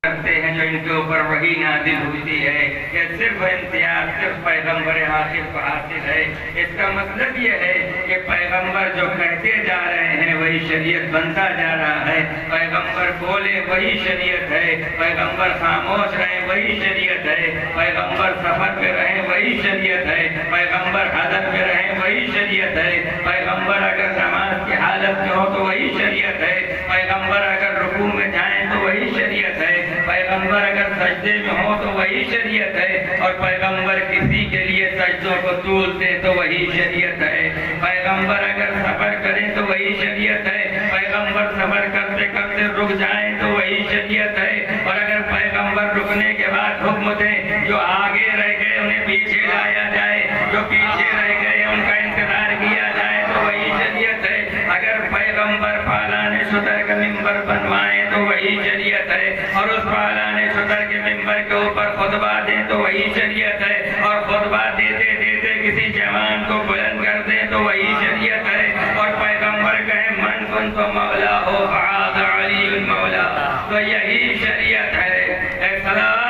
کرتے ہیں جو ان کے اوپر وحی نازل ہوتی ہے، یہ صرف امتیاز صرف پیغمبر آخر کو حاصل ہے۔ اس کا مطلب یہ ہے کہ پیغمبر جو کہتے جا رہے ہیں وہی شریعت بنتا جا رہا ہے، پیغمبر بولے وہی شریعت ہے، پیغمبر خاموش رہے وہی شریعت ہے، پیغمبر سفر پہ رہے وہی شریعت ہے، پیغمبر حضر پہ رہے وہی شریعت ہے، پیغمبر اگر نماز کی حالت میں ہو تو وہی شریعت ہے، پیغمبر اگر رکوع میں جائیں تو وہی شریعت ہے، پیغمبر اگر سجدے میں ہو تو وہی شریعت ہے، اور پیغمبر کسی کے لیے سجدوں کو طول دے تو وہی شریعت ہے، پیغمبر اگر سفر کریں تو وہی شریعت ہے، پیغمبر سفر کرتے کرتے رک جائیں تو وہی شریعت ہے، اور اگر پیغمبر رکنے کے بعد حکم دیں جو آگے رہ گئے انہیں پیچھے لایا جائے، جو پیچھے رہ گئے ان کا انتظار کیا جائے تو وہی شریعت ہے، اگر پیغمبر پالان شتر کا ممبر بنوائیں تو وہی شریعت ہے، اور اس پالان شتر کے ممبر کے اوپر خطبہ دیں تو وہی شریعت ہے، اور خطبہ دیتے دیتے کسی جوان کو بلند کر دیں تو وہی شریعت ہے، اور پیغمبر کہیں من کنت مولا ہو فہذا علی المولا، تو یہی شریعت ہے۔ اے صلوات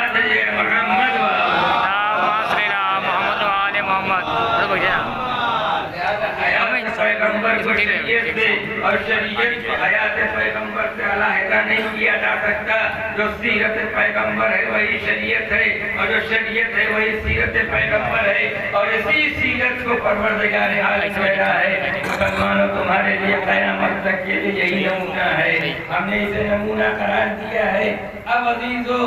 محمد پیغمبر کو شریعت سے اور شریعت کو حیات پیغمبر سے علیحدہ نہیں کیا جا سکتا، جو سیرت پیغمبر ہے وہی شریعت ہے، اور جو شریعت ہے وہی سیرت پیغمبر ہے، اور اسی سیرت کو پروردگار عالم کہہ رہا ہے مسلمانوں تمہارے لیے قیامت تک کے لیے یہی نمونہ ہے، ہم نے اسے نمونہ قرار دیا ہے۔ اب عزیزو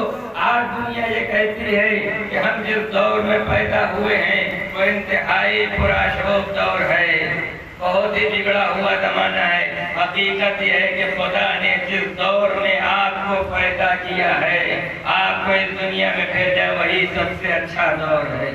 آج دنیا یہ کہتی ہے کہ ہم جس دور میں پیدا ہوئے ہیں وہ انتہائی پرآشوب دور ہے، بہت ہی بگڑا ہوا زمانہ ہے۔ حقیقت یہ ہے کہ خدا نے جس دور میں آپ کو پیدا کیا ہے، آپ کو اس دنیا میں بھیجا وہی سب سے اچھا دور ہے۔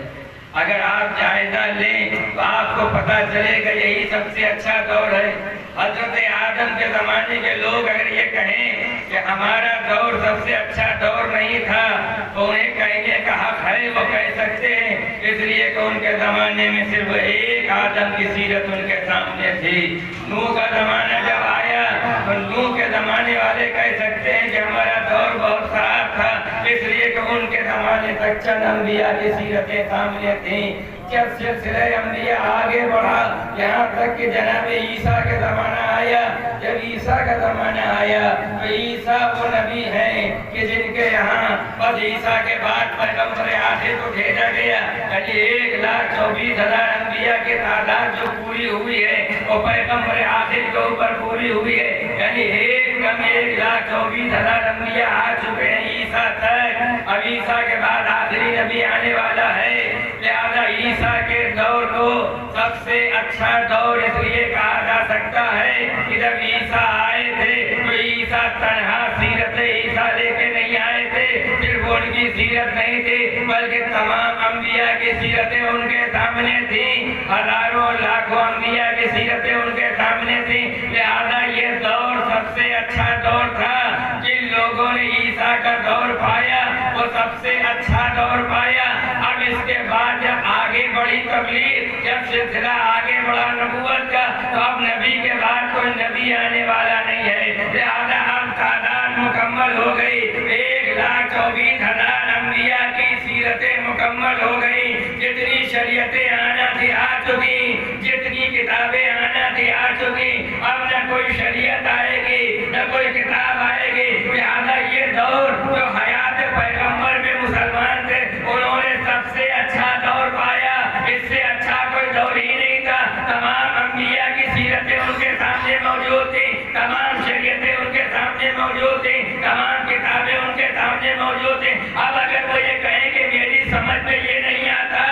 اگر آپ جائزہ لیں تو آپ کو پتہ چلے گا یہی سب سے اچھا دور ہے۔ حضرت آدم کے زمانے کے لوگ اگر یہ کہیں کہ ہمارا دور سب سے اچھا دور نہیں تھا تو انہیں کہنے کا حق ہے، وہ کہہ سکتے ہیں، اس لیے کہ ان کے زمانے میں صرف ایک آدم کی سیرت ان کے سامنے تھی۔ نوح کا زمانہ جب آیا تو نوح کے زمانے والے کہہ سکتے ہیں کہ ہمارا دور بہت خراب تھا، اس لیے کہ ان کے زمانے تک چند انبیاء کی سیرتیں سامنے تھیں۔ جب سلسلہ انبیاء آگے بڑھا یہاں تک کہ جناب عیسیٰ کے زمانہ آیا، جب عیسیٰ کا زمانہ آیا تو عیسیٰ وہ نبی ہیں کہ جن کے یہاں بس عیسیٰ کے بعد پیغمبر آخر کو بھیجا گیا، یعنی 1,24,000 انبیاء کی تعداد جو پوری ہوئی ہے وہ پیغمبر آخر کے اوپر پوری ہوئی ہے، یعنی ایک کم 1,24,000 انبیاء آ چکے ہیں عیسیٰ تک۔ اب عیسیٰ کے بعد آخری نبی آنے والا ہے، لہذا عیسیٰ کے دور کو سب سے اچھا دور اس لیے کہا جا سکتا ہے کہ جب عیسیٰ آئے تھے تو عیسیٰ تنہا سیرت عیسیٰ لے کے نہیں آئے تھے، صرف ان کی سیرت نہیں تھی بلکہ تمام انبیاء کی سیرتیں ان کے سامنے تھیں، ہزاروں لاکھوں انبیاء کی سیرتیں ان کے سامنے تھیں، لہذا یہ دور سب سے اچھا دور تھا۔ جن لوگوں نے عیسیٰ کا دور پایا وہ سب سے اچھا دور پایا۔ اب اس کے بعد جب آگے بڑھی تبلیغ، جب سلسلہ آگے بڑھا نبوت کا، تو اب نبی کے بعد کوئی نبی آنے والا نہیں ہے، لہذا اب تعداد مکمل ہو گئی، 1,24,000 انبیاء کی سیرتیں مکمل ہو گئی، جتنی شریعتیں آنا تھی آ چکی، جتنی کتابیں آنا تھی آ چکی، اب نہ کوئی شریعت آئے گی نہ کوئی کتاب آئے گی، لہذا یہ دور جو حیات پیغمبر میں مسلمان تھے انہوں نے سب سے اچھا دور پایا، اس سے اچھا کوئی دور ہی نہیں تھا۔ تمام انبیاء کی سیرتیں ان کے سامنے موجود تھیں، تمام شریعتیں ان کے سامنے موجود تھیں، تمام کتابیں ان کے سامنے موجود تھیں۔ اب اگر وہ یہ کہیں کہ میری سمجھ میں یہ نہیں آتا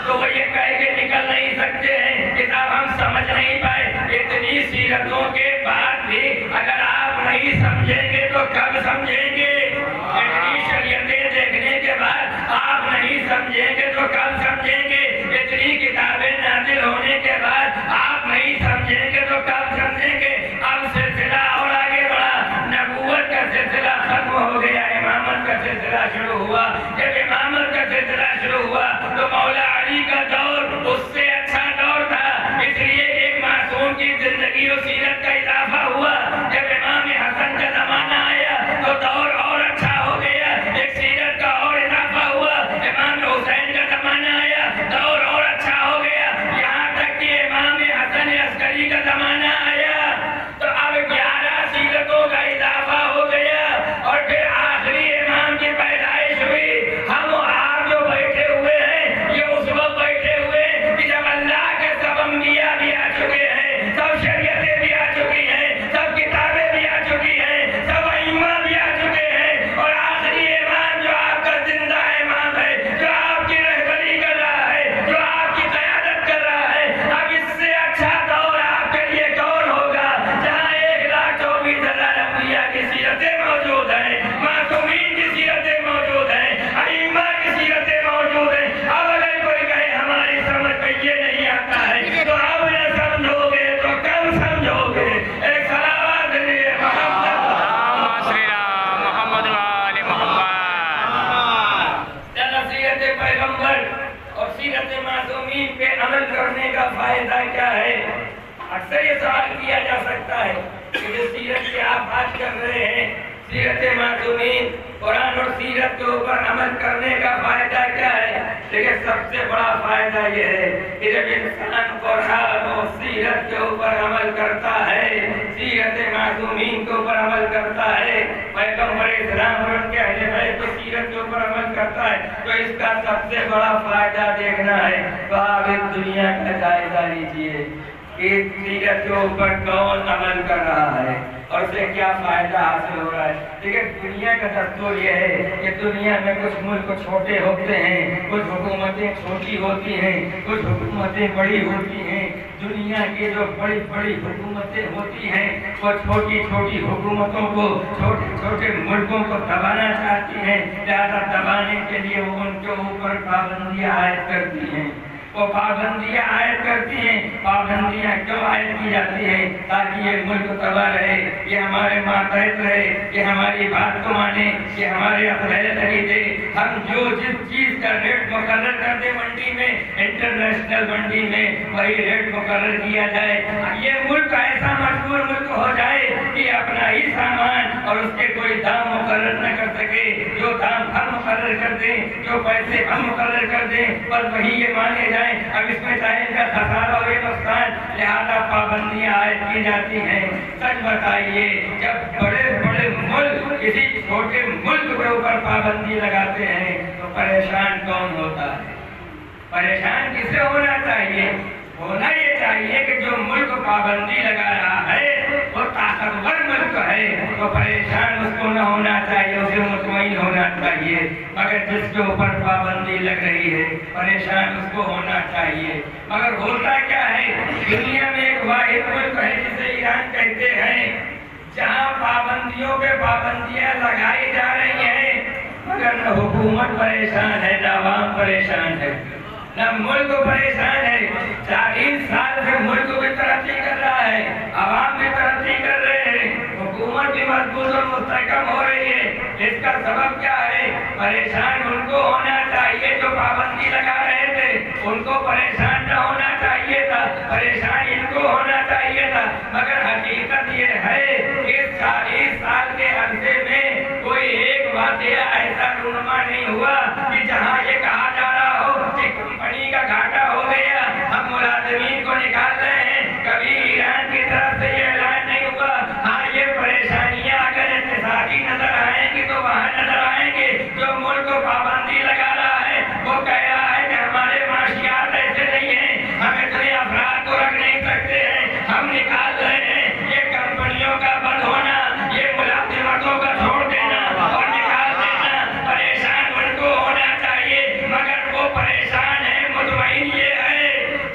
تو وہ یہ کہہ کے نکل نہیں سکتے ہیں کہ صاحب ہم سمجھ نہیں پائے۔ اتنی سیرتوں کے بعد بھی اگر آپ نہیں سمجھیں گے تو کب سمجھیں گے؟ اتنی شریعتیں دیکھنے کے بعد آپ نہیں سمجھیں گے تو کب سمجھیں گے؟ اتنی کتابیں نازل ہونے کے بعد آپ نہیں سمجھیں گے تو کب سمجھیں گے؟ اب سلسلہ اور آگے بڑھا، نبوت کا سلسلہ ختم ہو گیا، امامت کا سلسلہ شروع ہوا۔ جب امامت کا سلسلہ شروع ہوا تو مولا علی کا دور اس سے اچھا دور تھا، اس لیے ایک معصوم کی زندگی و سیرت کا اضافہ ہوا۔ جب امام حسن کا زمانہ آیا تو دور اور اچھا ہو सीरत मासूमीन पे अमल करने का फायदा क्या है? अक्सर ये सवाल किया जा सकता है कि जो सीरत की आप बात कर रहे हैं, सीरत मासूमीन, कुरान और सीरत के ऊपर अमल करने का फायदा क्या है? देखिए, सबसे बड़ा फायदा ये है कि जब इंसान कुरान और सीरत के ऊपर अमल करता है, सीरत मासूमीन के ऊपर अमल करता है, पैगंबर इस्लाम और उनके अहले बैत की सीरत के ऊपर अमल करता है, तो इसका सबसे बड़ा फायदा देखना है तो आप इस दुनिया का जायजा लीजिए कि सीरत के ऊपर कौन अमल कर रहा है और उससे क्या फायदा हासिल हो रहा है। देखिए, दुनिया का दस्तूर ये है कि दुनिया में कुछ मुल्क छोटे होते हैं, कुछ हुकूमतें छोटी होती हैं, कुछ हुकूमतें बड़ी होती हैं। दुनिया की जो बड़ी बड़ी हुकूमतें होती हैं वो छोटी छोटी हुकूमतों को, छोटे छोटे मुल्कों को दबाना चाहती हैं। ज़्यादा दबाने के लिए वो उनके ऊपर पाबंदियाँ आयद करती हैं। वो पाबंदियाँ आयद करती हैं। पाबंदियाँ क्यों आयद की जाती हैं? ताकि ये मुल्क तबाह रहे, ये हमारे मातहत रहे, ये हमारी बात को माने, ये हमारे अफैल खरीदे। हम जो जिस चीज़ का रेट मुकर्रर कर दे मंडी में, इंटरनेशनल मंडी में वही रेट मुकर्रर किया जाए। ये मुल्क ऐसा मजबूर मुल्क हो जाए कि अपना ही सामान और उसके कोई दाम मुकर्रर न कर सके। जो दाम हम मुकर्रर कर दें, जो पैसे हम मुकर्रर कर दें, बस वही ये माने जाए। अब इसमें चाहे इनका खसारा और ये नुकसान, लिहाजा पाबंदियाँ आयद की जाती हैं। सच बताइए, जब बड़े बड़े मुल्क किसी छोटे मुल्क के ऊपर पाबंदी लगाते हैं तो परेशान कौन होता है? परेशान किसे होना चाहिए? होना ये चाहिए कि जो मुल्क पाबंदी लगा रहा है वो ताकतवर मुल्क है, तो परेशान उसको न होना चाहिए, उसे मुतमईन होना चाहिए। मगर जिसके ऊपर पाबंदी लग रही है परेशान उसको होना चाहिए। मगर होता क्या है, दुनिया में एक वाहिद मुल्क है जिसे ईरान कहते हैं, जहाँ पाबंदियों पे पाबंदियाँ लगाई जा रही हैं, मगर न हुकूमत परेशान है, न अवाम परेशान है, न मुल्क परेशान है। 40 साल से मुल्क भी तरक्की कर रहा है, अवाम भी तरक्की कर रहे हैं, हुकूमत भी मजबूत और मुस्तहकम हो रही है। इसका सबब क्या है? परेशान उनको होना चाहिए जो पाबंदी लगा रहे थे, उनको परेशान न होना चाहिए था, परेशान इनको होना चाहिए था। मगर हकीकत ये है कि 40 साल के अरसे में कोई एक वाक़या ऐसा रूनुमा नहीं हुआ कि जहाँ ये कहा जा रहा हो कि कंपनी का घाटा हो गया, हम मुलाजिमीन को निकाल रहे हैं। कभी ईरान की तरफ से ये ऐलान नहीं हुआ। हाँ, ये परेशानियां अगर इक़्तिसादी नजर आएंगी तो वहाँ नजर आएंगे। जो मुल्क को पाबंदी लगा रहा है वो कह रहा है कि हमारे माशियात ऐसे नहीं है, हम इतने अफराद को रख नहीं सकते हैं, हम निकाल रहे हैं। ये कंपनियों का बंद होना, ये मुलाजिमतों का छोड़ देना और निकाल देना, परेशान उनको होना चाहिए। मगर वो परेशान है, मुतमईन ये है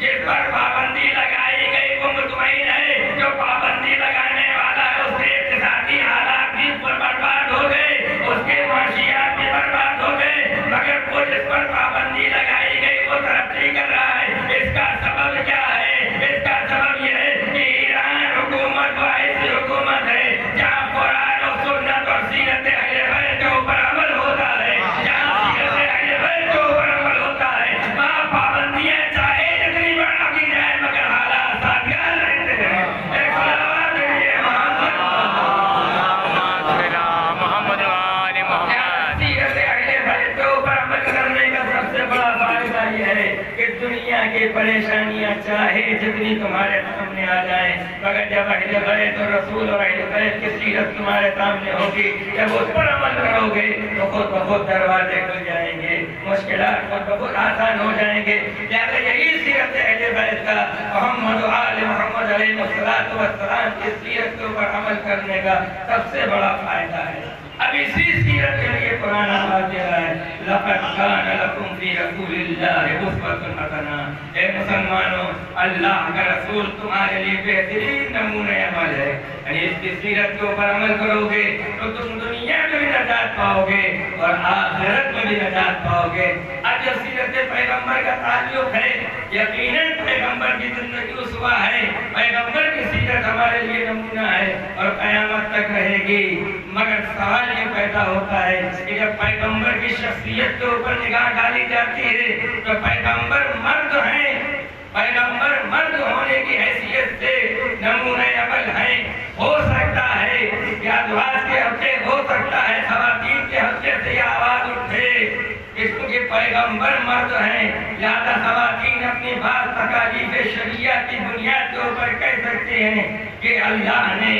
जिस पर पाबंदी लगाई गई वो मुतमईन है। जो पाबंदी लगाने वाला है उसके इक़्तिसादी हालात भी बर्बाद हो गए, उसके माशियात भी बर्बाद हो गए। मगर वो जिस पर पाबंदी लगाई गई वो तरक्की कर रहा है। इसका सबब क्या है? इसका सबब ये है कि ईरान हुकूमत ऐसी हुकूमत है जहाँ कुरान और सुन्नत और सीरत अहले बैत के ऊपर अमल होता है, जहाँ सीरत अहले बैत के ऊपर अमल होता है, वहाँ पाबंदियाँ चाहे जितनी बढ़ा की जाए मगर हालात साथियान रहते हैं। एक सलावत करिए मोहम्मद वाले मोहम्मद। सीरत अहले बैत के ऊपर अमल करने का सबसे बड़ा फायदा ये है कि दुनिया की परेशानियाँ चाहे जितनी तुम्हारे सामने आ जाए, मगर जब अहले बैत और रसूल और अहले बैत की सीरत तुम्हारे सामने होगी, जब उस पर अमल करोगे तो खुद बहुत दरवाजे खुल जाएंगे, मुश्किलात बहुत आसान हो जाएंगे। लिहाजा यही सीरत अहले बैत का, मोहम्मद आले मोहम्मद अलैहिस्सलातु वस्सलाम की सीरत के ऊपर अमल करने का सबसे बड़ा फायदा है। अब इसी सीरत के लिए कुरान आवाज़ दे रहा है, लक़द कान लकुम फी रसूलिल्लाहि उस्वतुन हसना। ए मुसलमानों, अल्लाह का रसूल तुम्हारे लिए बेहतरीन नमूने अमल है। यानी इसकी सीरत के ऊपर अमल करोगे तो तुम दुनिया में भी नजात पाओगे और आखिरत में भी नजात पाओगे। आज جو سیرت پیغمبر کا تعلق ہے یقیناً پیغمبر کی زندگی اسوہ ہے، پیغمبر کی سیرت ہمارے لیے نمونہ ہے اور قیامت تک رہے گی۔ مگر سوال یہ پیدا ہوتا ہے کہ جب پیغمبر کی شخصیت کے اوپر نگاہ ڈالی جاتی ہے تو پیغمبر مرد ہیں، پیغمبر مرد ہونے کی حیثیت سے نمونہ عمل ہیں۔ ہو سکتا ہے کہ ازواج کے حلقے، ہو سکتا ہے خواتین کے حلقے سے یہ آواز اٹھے کہ پیغمبر مرد ہیں، لہذا خواتین اپنی بعض تکالیف شریعہ کی بنیاد کے اوپر کہہ سکتے ہیں کہ اللہ نے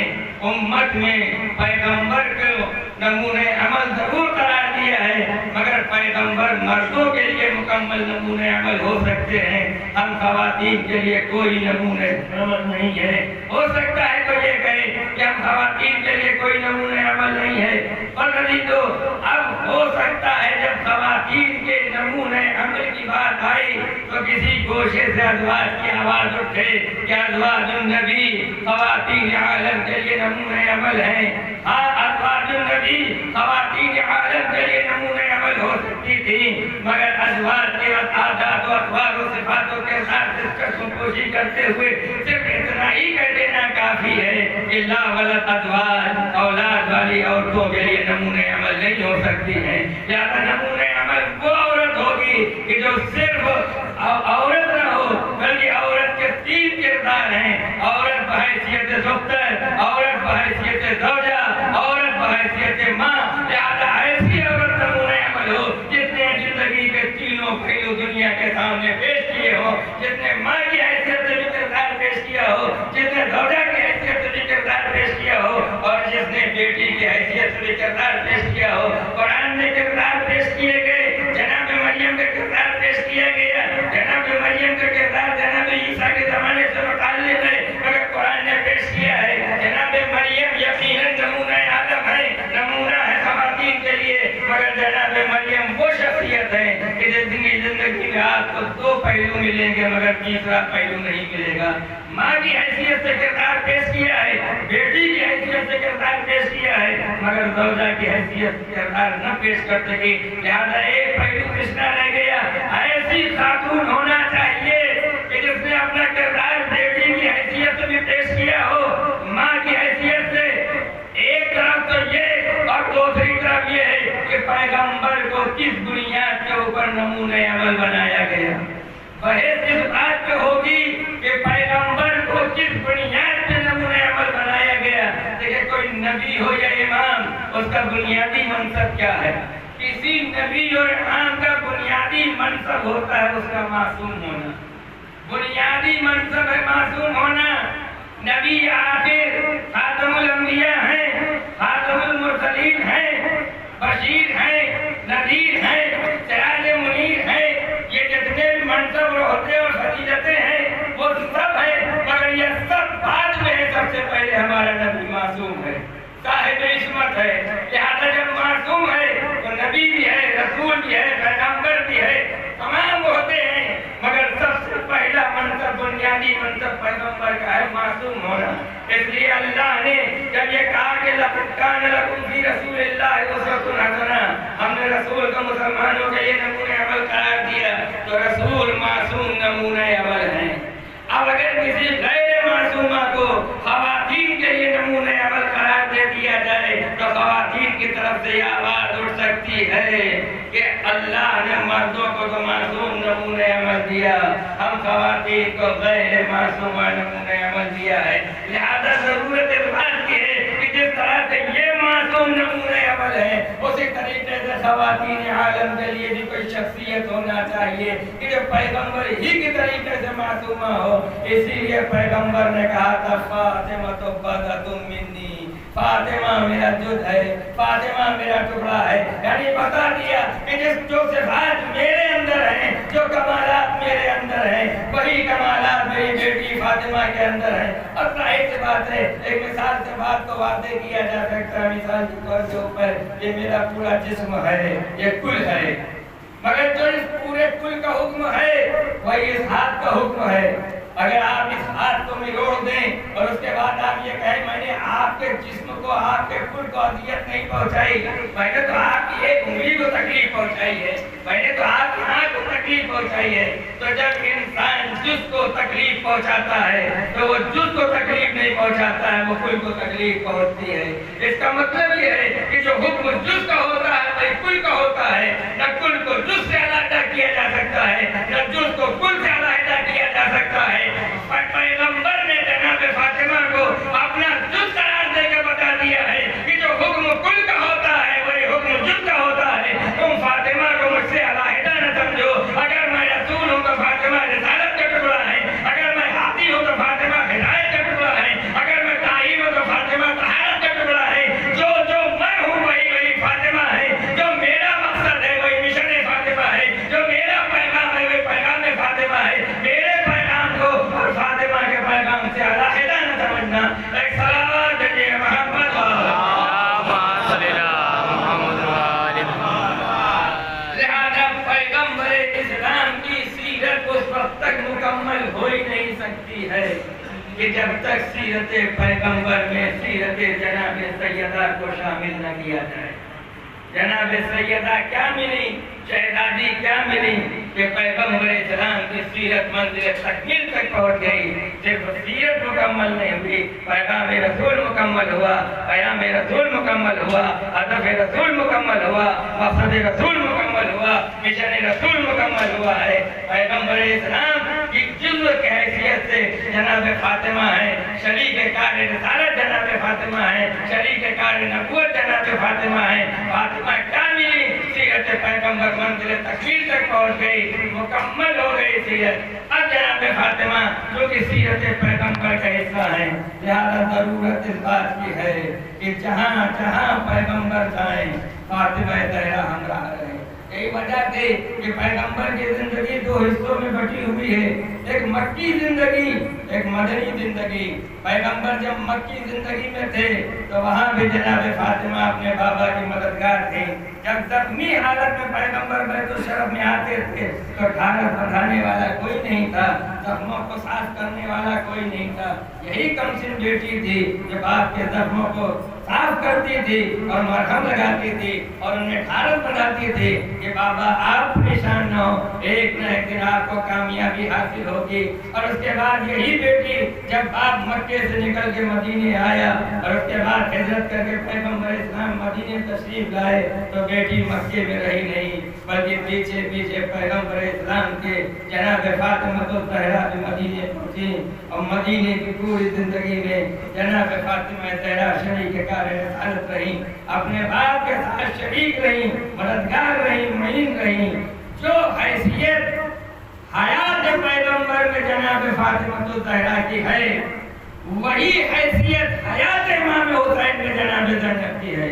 امت میں پیغمبر کو نمونہ عمل ضرور قرار دیا ہے، مگر پیغمبر مردوں کے لیے مکمل نمونہ عمل ہو سکتے ہیں، ہم خواتین کے لیے کوئی نمونہ عمل نہیں ہے۔ ہو سکتا ہے تو یہ کہے کہ ہم خواتین کے لیے کوئی نمونہ عمل نہیں ہے، اور تو اب ہو سکتا ہے جب خواتین کے نمونہ عمل کی بات آئی تو کسی گوشے سے ازواج کی آواز اٹھے کہ ازواج النبی خواتین عالم کے لیے نمونہ عمل ہیں۔ ہاں، ازواج النبی خواتین عالم کے لیے نمونہ عمل ہو سکتی تھی، مگر ازواج کے عادات و اقوال و صفاتوں کے ساتھ ڈسکشن کوشش کرتے ہوئے صرف اتنا ہی کہہ دینا کافی ہے کہ لا ولد ازواج اولاد والی عورتوں کے لیے نمونہ عمل نہیں ہو سکتی ہے۔ لہذا نمونہ عمل وہ عورت ہوگی کہ جو صرف عورت نہ ہو بلکہ عورت کے تین کردار ہیں، عورت بحیثیت دختر، عورت بحیثیت زوجہ، عورت بحیثیت ماں۔ لہذا ایسی عورت نمونہ عمل ہو جس نے زندگی کے تینوں پہلو دنیا کے سامنے پیش کیے ہو، جس نے ماں کی حیثیت سے بھی کردار پیش کیا ہو، جس نے زوجہ کی حیثیت سے بھی کردار پیش کیا ہو، اور جس نے بیٹی کی حیثیت سے بھی کردار پیش کیا ہو۔ قرآن میں کردار پیش کیے گئے، جناب مریم کا کردار پیش کیا گیا، جناب مریم کا کردار جناب عیسیٰ کے زمانے سے متعلق ہے، مگر قرآن نے پیش کیا ہے جناب مریم یقیناً نمونہ عالم ہے، نمونہ ہے خواتین کے لیے، مگر جناب مریم وہ شخصیت ہے کہ زندگی میں آپ کو دو پہلو ملیں گے مگر تیسرا پہلو نہیں ملے گا۔ ماں کی حیثیت سے کردار پیش کیا ہے، بیٹی کی حیثیت سے کردار پیش کیا ہے، مگر زوجہ کی حیثیت سے کردار نہ پیش کر سکی، لہذا ایک پہلو پچھلا رہ گیا۔ ایسی خاتون ہونا چاہیے کہ جس نے اپنا کردار بیٹی کی حیثیت سے بھی پیش کیا ہو، ماں کی حیثیت سے۔ ایک طرف تو یہ اور دوسری طرف یہ ہے کہ پیغمبر کو کس بنیاد کے اوپر نمونہ عمل بنایا گیا۔ بحث اس بات پہ ہوگی کہ پیغمبر کو کس بنیاد پہ نمونہ عمل بنایا گیا۔ دیکھیں، کوئی نبی ہو یا امام، اس کا بنیادی منصب کیا ہے؟ کسی نبی اور امام کا بنیادی منصب ہوتا ہے اس کا معصوم ہونا، بنیادی منصب ہے معصوم ہونا۔ نبی آخر خاتم الانبیاء ہیں، خاتم المرسلین ہیں، بشیر ہیں، نذیر ہیں، سراج منیر ہیں، یہ جتنے بھی منصب اور عہدے اور فضیلتیں ہیں وہ سب ہیں، مگر یہ سب بعد میں ہے۔ سب سے پہلے ہمارا نبی معصوم ہے، صاحب عصمت ہے، لہذا جب معصوم ہے تو نبی بھی ہے، رسول بھی ہے، پیغمبر بھی ہے، تمام عہدے ہیں، مگر سب سے پہلا منصب، بنیادی منصب پیغمبر کا ہے معصوم ہونا۔ اس لیے اللہ نے جب یہ کہا کہ لَقَدْ كَانَ لَكُمْ فِي رَسُولِ اللَّهِ أُسْوَةٌ حَسَنَةٌ، ہم نے رسول کو مسلمانوں کے لیے نمونہ عمل قرار دیا، تو رسول معصوم نمونہ عمل ہیں۔ اب اگر کسی غیر معصومہ کو خواتین کے لیے نمونہ عمل قرار دے دیا جائے تو خواتین کی طرف سے یہ آواز اٹھ سکتی ہے کہ اللہ نے مردوں کو تو معصوم نمونہ عمل دیا، ہم خواتین کو غیر معصومہ نمونہ عمل دیا ہے۔ لہذا ضرورت اس بات کی ہے کہ جس طرح سے یہ معصوم نمونہ عمل ہے، اسی طریقے سے خواتین عالم کے لیے بھی کوئی شخصیت ہونا چاہیے کہ جو پیغمبر ہی کی طریقے سے معصومہ ہو۔ اسی لیے پیغمبر نے کہا تھا فاطمہ تو بضعۃ منی، فاطمہ میرا جز ہے، فاطمہ میرا ٹکڑا ہے، یعنی بتا دیا کہ جو صفات میرے اندر ہیں، جو کمالات میرے اندر ہیں، وہی کمالات میری بیٹی فاطمہ کے اندر ہیں۔ اور ظاہر سی بات ہے، ایک مثال سے بات کو واضح کیا جا سکتا ہے، مثال کے طور کے اوپر یہ میرا پورا جسم ہے، یہ کل ہے، مگر جو اس پورے کل کا حکم ہے وہی اس ہاتھ کا حکم ہے۔ اگر آپ اس ہاتھ کو مروڑ دیں اور اس کے بعد آپ یہ کہیں میں نے آپ کے جسم کو، آپ کے کل کو اذیت نہیں پہنچائی، میں نے تو آپ کی ایک انگلی کو तकलीफ पहुंचाई है, मैंने तो आत्मा को तकलीफ पहुंचाई है। तो जब इंसान जुज़ को तकलीफ पहुंचाता है तो वो जुज़ को तकलीफ नहीं पहुंचाता है, वो कुल को तकलीफ पहुंचती है। इसका मतलब ये है कि जो हुक्म जुज़ का होता है वही कुल का होता है। न कुल को जुज़ से अलग किया जा सकता है, न जुज़ को कुल से अलग किया जा सकता है। पैगंबर ने जनाब फातिमा को अपना जुज़ करार देकर बता दिया है कि जो हुक्म कुल का होता है वही हुक्म जुज़ का होता है। तुम फातिमा को मुझसे अलहदा न समझो। अगर मैं रसूल हूँ तो फातिमा रिसालत का टुकड़ा है, अगर मैं हादी हूँ तो फातिमा हिदायत का टुकड़ा है, अगर मैं ताहीर हूँ तो फातिमा तहारत का टुकड़ा है। जो जो मैं हूँ वही वही फातिमा है। जो मेरा मकसद है वही मिशन फातिमा है, जो मेरा पैगाम है वही पैगाम फातिमा है। मेरे पैगाम को और फातिमा के पैगाम से अलहदा न समझना। एक सलावत है मोहम्मद मुकम्मल हो ही नहीं सकती है कि जब तक सीरत पैगंबर में सीरत जनाब सैयदा को शामिल न किया जाए। जनाब सैयदा क्या मिली, शहजादी क्या मिली कि पैगंबर इस्लाम की सीरत मंजिल तकमील तक पहुंच गई। सिर्फ सीरत मुकम्मल नहीं हुई, पैगाम रसूल मुकम्मल हुआ, क़याम रसूल मुकम्मल हुआ, हदफ रसूल मुकम्मल हुआ, मकसद रसूल मुकम्मल हुआ, मिशन रसूल मुकम्मल हुआ है। पैगंबर इस्लाम की जुज़्व की हैसियत से जनाब फातिमा है, शरीक कार रिसालत जनाब फातिमा है, शरीक कार नबूवत जनाब फातिमा है। फातिमा क्या मिली, सीरत पैगंबर मंजिल तकमील तक पहुंच गई, मुकम्मल हो गई सीरत। अब जनाब फातिमा जो कि सीरत पैगंबर का हिस्सा है, लिहाजा जरूरत इस बात की है कि जहाँ जहाँ पैगंबर जाए फातिमा ज़हरा हमरा रहे। यही वजह थी कि पैगंबर की जिंदगी दो हिस्सों में बटी हुई है, एक मक्की जिंदगी, एक मदनी जिंदगी। पैगंबर जब मक्की जिंदगी में थे तो वहाँ भी जनाब फातिमा अपने बाबा की मददगार थी। जब जख्मी हालत में पैगंबर बैतुल शरफ में आते थे तो ढारस बंधाने वाला कोई नहीं था, जख्मों को साफ करने वाला कोई नहीं था। यही कमसिन बेटी थी जो बाप के जख्मों को साफ करती थी और मरहम लगाती थी और उन्हें ढारस बनाती थी कि बाबा आप परेशान न हो, एक न एक दिन आपको कामयाबी हासिल होगी। और उसके बाद यही बेटी जब बाप मक्के से निकल के मदीने आया और उसके बाद हिजरत करके पैगंबर इस्लाम मदीने तशरीफ लाए तो बेटी मक्के में रही नहीं, बल्कि पीछे पीछे पैगंबर इस्लाम के जनाब फातिमा ज़हरा भी मदीने पहुंची और मदीने की पूरी जिंदगी में जनाब फातिमा ज़हरा शरीक कार रिसालत रही, अपने बाप के साथ शरीक रही, मददगार रही, मुईन रही। जो हैसियत हयात पैगंबर में जनाब फातिमा ज़हरा की है वही हैसियत हयात इमाम हुसैन में जनाब ज़ैनब की है।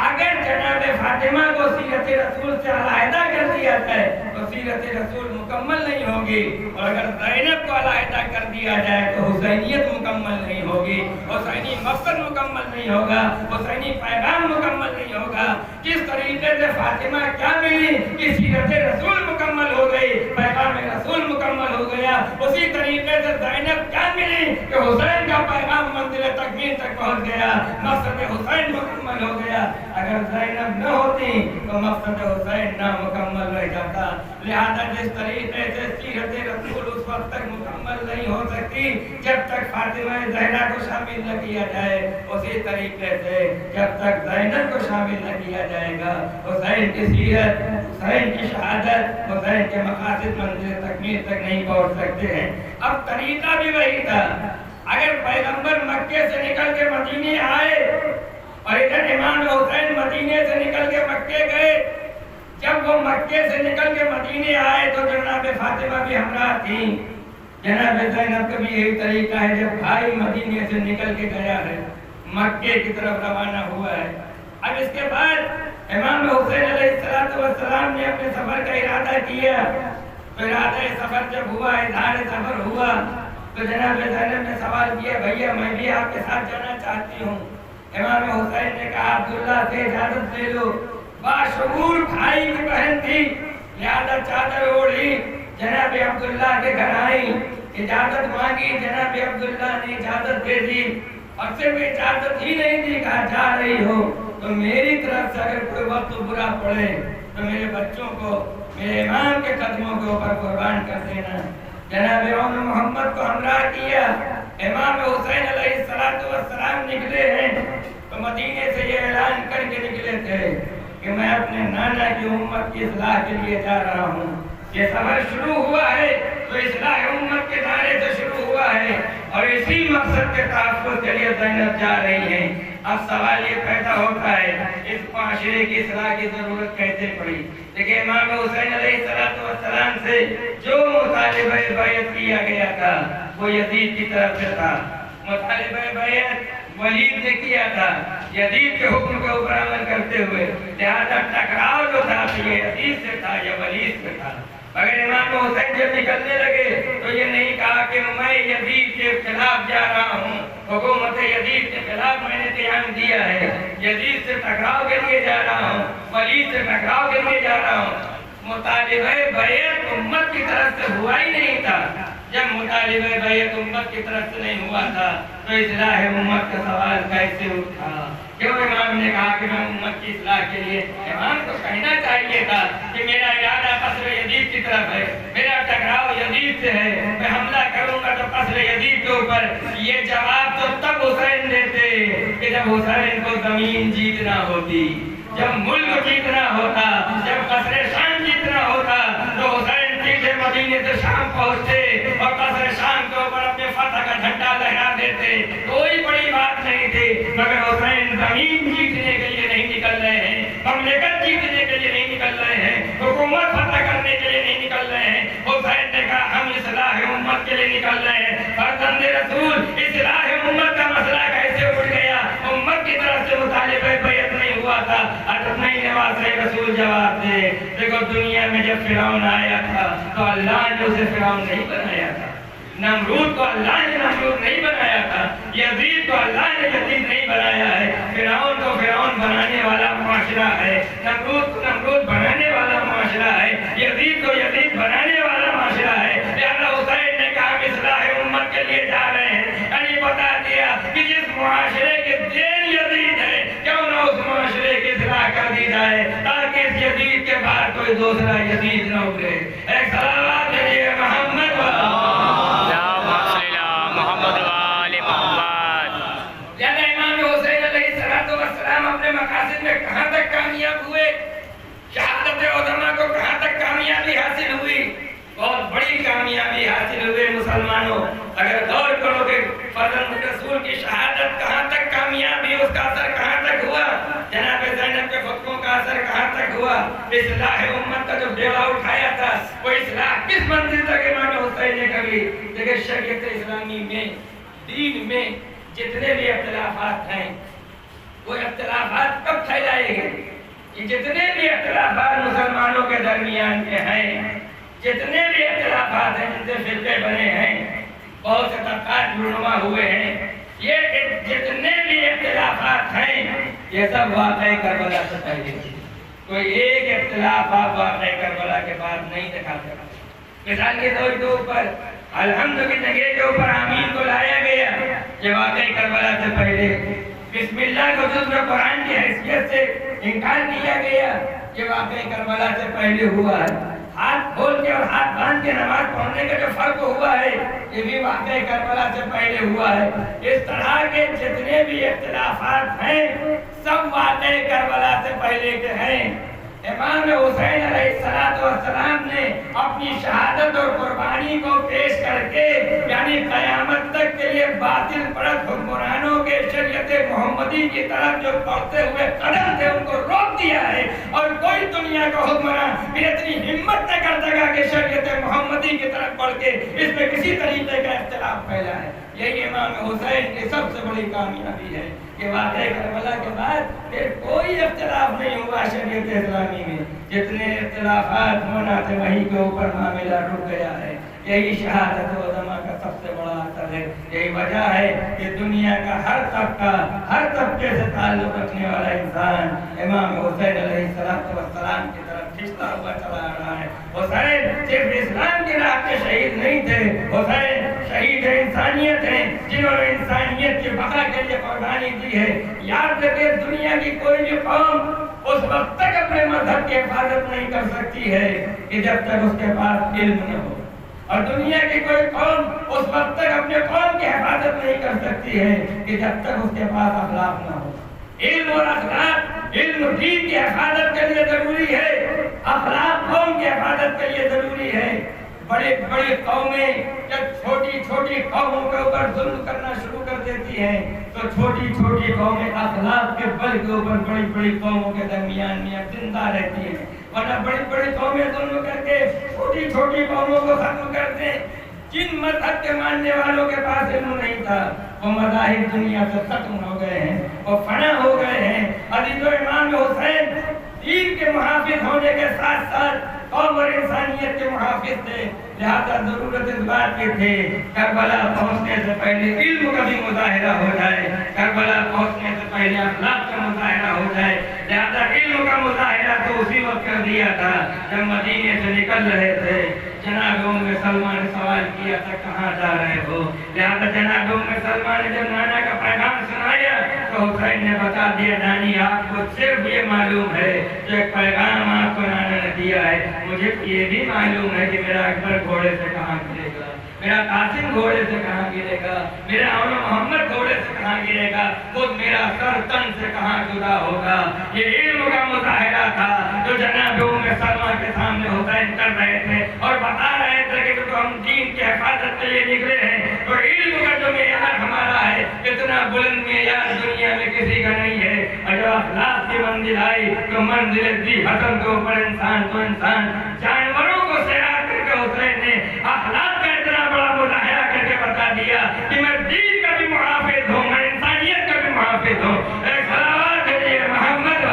अगर जनाब फातिमा को सीरत रसूल से अलहदा कर दिया जाए तो सीरत रसूल मुकम्मल नहीं होगी, और अगर ज़ैनब को अलहदा कर दिया जाए तो हुसैनियत मुकम्मल नहीं होगी, हुसैनी मकसद मुकम्मल नहीं होगा, हुसैनी पैगाम मुकम्मल नहीं होगा। जिस तरीके से फातिमा क्या मिली कि सीरत रसूल मुकम्मल हो गई, पैगाम रसूल मुकम्मल हो गया, उसी तरीके से ज़ैनब क्या मिली कि हुसैन का पैगाम मंजिल तकमील तक पहुंच गया, मकसद हुसैन मुकम्मल हो गया। अगर ज़ैनब न होती तो मकसद हुसैन नामुकम्मल रह जाता। लिहाजा जिस तरीके से सीरत रसूल उस वक्त तक मुकम्मल नहीं हो सकती जब तक फातिमा ज़हरा को शामिल न किया जाए, उसी तरीके से जब तक ज़ैनब को शामिल न किया जाएगा हुसैन की सीरत, हुसैन की शहादत, हुसैन के मकासद मंजिल तकमील तक नहीं पहुंच सकते हैं। अब तरीका भी वही था। अगर पैगंबर मक्के से निकल के मदीने आए और इधर इमाम हुसैन मदीने से निकल के मक्के गए, जब वो मक्के से निकल के मदीने आए तो जनाब फातिमा भी हमरा थी। जनाब ज़ैनब का भी यही तरीका है, जब भाई मदीने से निकल के गया है मक्के की तरफ रवाना हुआ है। अब इसके बाद इमाम हुसैन अलैहिस्सलाम ने अपने सफर का इरादा किया, तो इरादा सफर जब हुआ, इज़हार सफर हुआ, तो जनाब ज़ैनब ने सवाल किया, भैया मैं भी आपके साथ जाना चाहती हूँ। इमाम हुसैन ने कहा अब्दुल्ला से इजाजत ले लो। बाशऊर भाई की बहन थी, लिहाजा चादर ओढ़ी, जनाब अब्दुल्ला के घर आई, इजाजत मांगी, जनाब अब्दुल्ला ने इजाजत दे दी। और सिर्फ इजाजत ही नहीं दी, कहा जा रही हो तो मेरी तरफ से अगर कोई वक्त बुरा पड़े तो मेरे बच्चों को मेरे इमाम के कदमों के ऊपर कुर्बान कर देना। जनाब मोहम्मद को हमराह किया, इमाम हुसैन अलैहिस्सलाम निकले हैं तो मदीने से ये ऐलान करके निकले थे कि मैं अपने नाना की उम्मत की इस्लाह के लिए जा रहा हूँ। ये सफर शुरू हुआ है तो इस्लाह उम्मत के दायरे से शुरू हुआ है और इसी मकसद के तहफ़्फ़ुज़ के लिए ज़ैनब जा रही हैं। अब सवाल ये पैदा होता है इस माशरे की इस्लाह की ज़रूरत कैसे पड़ी। देखिए इमाम हुसैन अलैहिस्सलाम से जो मुतालिबा बैत किया गया था वो यजीद की तरफ से था। मुतालिबा बैत वलीद ने किया था यजीद के हुक्म के ऊपर अमल करते हुए, लिहाजा टकराव जो था ये यजीद से था या वलीद से था। अगर इमाम हुसैन जब निकलने लगे तो ये नहीं कहा कि मैं यजीद के खिलाफ जा रहा हूँ, हुकूमत यजीद के खिलाफ मैंने क़याम दिया है, यजीद से टकराव के लिए जा रहा हूँ, वलीद से टकराव के लिए जा रहा हूँ। मुतालिबा बैत उम्मत की तरफ से हुआ ही नहीं था। जब मुतालिबा बैत उम्मत की तरफ से नहीं हुआ था तो इस्लाह उम्मत का सवाल कैसे उठा? क्यों इमाम ने कहा कि मैं उम्मत की इस्लाह के लिए, इमाम को कहना चाहिए था कि मेरा इरादा कसर यजीद की तरफ है, मेरा टकराव यजीद से है, मैं हमला करूंगा तो कसर यजीद के ऊपर। ये जवाब तो तब हुसैन देते कि जब हुसैन को जमीन जीतना होती, जब मुल्क जीतना होता, जब कसर शाम जीतना होता तो हुसैन सीधे मदीने से शाम पहुंचते और कसर शाम के ऊपर अपने फतह का झंडा लहरा देते। कोई बड़ी बात नहीं थी, मगर हुसैन जमीन जीतने के लिए नहीं निकल रहे हैं, ममलिकत जीतने के लिए नहीं निकल रहे हैं, हुकूमत फतह करने के लिए नहीं निकल रहे हैं। हुसैन ने कहा हम इस्लाह उम्मत के लिए निकल रहे हैं। फर्जंद रसूल इस्लाह उम्मत का मसला कैसे उठ गया? उम्मत की तरफ से मुतालिबा बैत नहीं हुआ था। नहीं नवाज़ रसूल जवाब दे, देखो दुनिया में जब फिरौन आया था तो अल्लाह ने उसे फिरौन नहीं बनाया था, नमरूद को अल्लाह ने नमरूद नहीं बनाया था, यजीद को अल्लाह ने यजीद नहीं बनाया है। फिरौन को फिरौन बनाने वाला मुआशरा है, नमरूद को नमरूद बनाने वाला मुआशरा है, यजीद को यजीद बनाने वाला मुआशरा है। लिहाजा हुसैन ने कहा इस्लाह उम्मत के लिए जा रहे हैं, यानी बता दिया कि जिस मुआशरे के देन यजीद है क्यों ना उस मुआशरे की इस्लाह कर दी जाए ताकि इस यजीद के बाद कोई दूसरा यजीद न उभरे। एक सलावत है मोहम्मद अपने मकासद में कहां तक कामयाब हुए, शहादत उलमा को कहां तक कामयाबी हासिल हुई? बहुत बड़ी कामयाबी हासिल हुई मुसलमानों। अगर गौर करोगे फर्जंद रसूल की शहादत कहां तक कामयाबी, उसका असर कहां तक हुआ, जनाब ज़ैनब के फतवों का असर कहां तक हुआ, इस्लाह उम्मत का जो बेड़ा उठाया था वो इस्लाह किस मंजिल तक इमाम हुसैन ने कर ली। देखिए शरीयत इस्लामी में, दीन में जितने भी इख्तिलाफात हैं वो इख्तिलाफात कब फैलाए गए? कि जितने भी इख्तिलाफात मुसलमानों के दरमियान में हैं, जितने भी इख्तिलाफात हैं, जिनसे फिरके बने हैं, बहुत से तबकात जुड़वा हुए हैं, ये जितने भी इख्तिलाफात हैं ये सब वाक़ई करबला से पहले। कोई एक इख्तिलाफ आप वाक़ई करबला के बाद नहीं दिखा सकते। मिसाल के तौर के ऊपर अलहम्द की जगह के ऊपर आमीन को लाया गया, ये वाक़ई करबला से पहले। बिस्मिल्लाह को जुज़्व कुरान की हैसियत से इनकार किया गया, ये वाक़ई करबला से पहले हुआ है। हाथ खोल के और हाथ बांध के नमाज पढ़ने का जो फर्क हुआ है ये भी वाक़ई करबला से पहले हुआ है। इस तरह के जितने भी इख्तिलाफात हैं सब वाक़ई करबला से पहले के हैं। इमाम हुसैन अलैहिस्सलाम ने अपनी शहादत और कुर्बानी को पेश करके यानी क़यामत तक के लिए बातिल परस्त हुक्मरानों के शरीयत मोहम्मदी की तरफ जो बढ़ते हुए कदम थे उनको रोक दिया है। और कोई दुनिया का हुक्मरान फिर इतनी हिम्मत न कर सका कि शरीयत मोहम्मदी की तरफ बढ़ के इसमें किसी तरीके का इख्तिलाफ फैला है। यही इमाम हुसैन की सबसे बड़ी कामयाबी है कि वाक़ई करबला के बाद फिर कोई इख्तिलाफ नहीं हुआ शरीयत इस्लामी में। जितने इख्तिलाफात होना थे वहीं के ऊपर मामला रुक गया है। यही शहादत उलमा का सबसे बड़ा असर है। यही वजह है कि दुनिया का हर तबका, हर तबके से ताल्लुक रखने वाला इंसान इमाम हुसैन अलैहिस्सलाम की तरफ खिंचता हुआ चला आ रहा है। हुसैन सिर्फ इस्लाम की राह के शहीद नहीं थे, हुसैन शहीद इंसानियत है। جنہوں نے انسانیت کی بقا کے لیے قربانی دی ہے. یاد رکھیں دنیا کی کوئی بھی قوم اس وقت تک اپنے مذہب کی حفاظت نہیں کر سکتی ہے کہ جب تک اس کے پاس علم نہ ہو. اور دنیا کی کوئی قوم اس وقت تک اپنے قوم کی حفاظت نہیں کر سکتی ہے کہ جب تک اس کے پاس اخلاق نہ ہو. علم اور اخلاق، علم و دین کی حفاظت کے لیے ضروری ہے، اخلاق قوم کی حفاظت کے لیے ضروری ہے. بڑے بڑے قومیں جب چھوٹی چھوٹی قوموں کے اوپر ظلم کرنا شروع کر دیتی ہیں تو چھوٹی چھوٹی قومیں اخلاق کے بل کے اوپر بڑی بڑی قوموں کے درمیان میں زندہ رہتی ہیں. ورنہ بڑی بڑی قومیں ظلم کر کے چھوٹی چھوٹی قوموں کو ختم کر دیں. جن مذہب کے ماننے والوں کے پاس علم نہیں تھا وہ مذاہب دنیا سے ختم ہو گئے ہیں، وہ فنا ہو گئے ہیں. علی و امام حسین دین کے محافظ ہونے کے ساتھ ساتھ قوم اور انسانیت کے محافظ تھے. لہذا ضرورت اس بات کی تھی کربلا پہنچنے سے پہلے علم کا بھی مظاہرہ ہو جائے، کربلا پہنچنے سے پہلے اخلاق کا مظاہرہ ہو جائے. لہذا علم کا مظاہرہ تو اسی وقت کر دیا تھا جب مدینے سے نکل رہے تھے. جناب ام سلمہ نے سوال کیا تھا کہاں جا رہے ہو؟ لہذا جناب ام سلمہ نے جب نانا کا پیغام سنایا تو حسین نے بتا دیا نانی آپ کو صرف یہ معلوم ہے جو ایک پیغام آپ کو نانا نے دیا ہے، مجھے یہ بھی معلوم ہے کہ میرا اکبر گھوڑے سے کہاں گرے گا، میرا قاسم گھوڑے سے کہاں گرے گا، میرا اول محمد گھوڑے سے کہاں گرے گا، خود میرا سر تن سے کہاں جدا ہوگا. یہ علم کا مظاہرہ تھا جو جناب ام سلمہ کے سامنے حسین کر رہے تھے اور بتا رہے تھے کہ تو ہم دین کی حفاظت کے لیے نکلے ہیں. تو علم کا جو معیار ہمارا ہے اتنا بلند معیار دنیا میں کسی کا نہیں ہے. اور جب اخلاق کی منزل آئی تو منزل ذی حسن کے اوپر انسان تو انسان جانوروں کو سیراب کر کے حسین نے اخلاق کا اتنا بڑا مظاہرہ کر کے بتا دیا کہ میں دین کا بھی محافظ ہوں، میں انسانیت کا بھی محافظ ہوں. ایک صلوات ہے محمد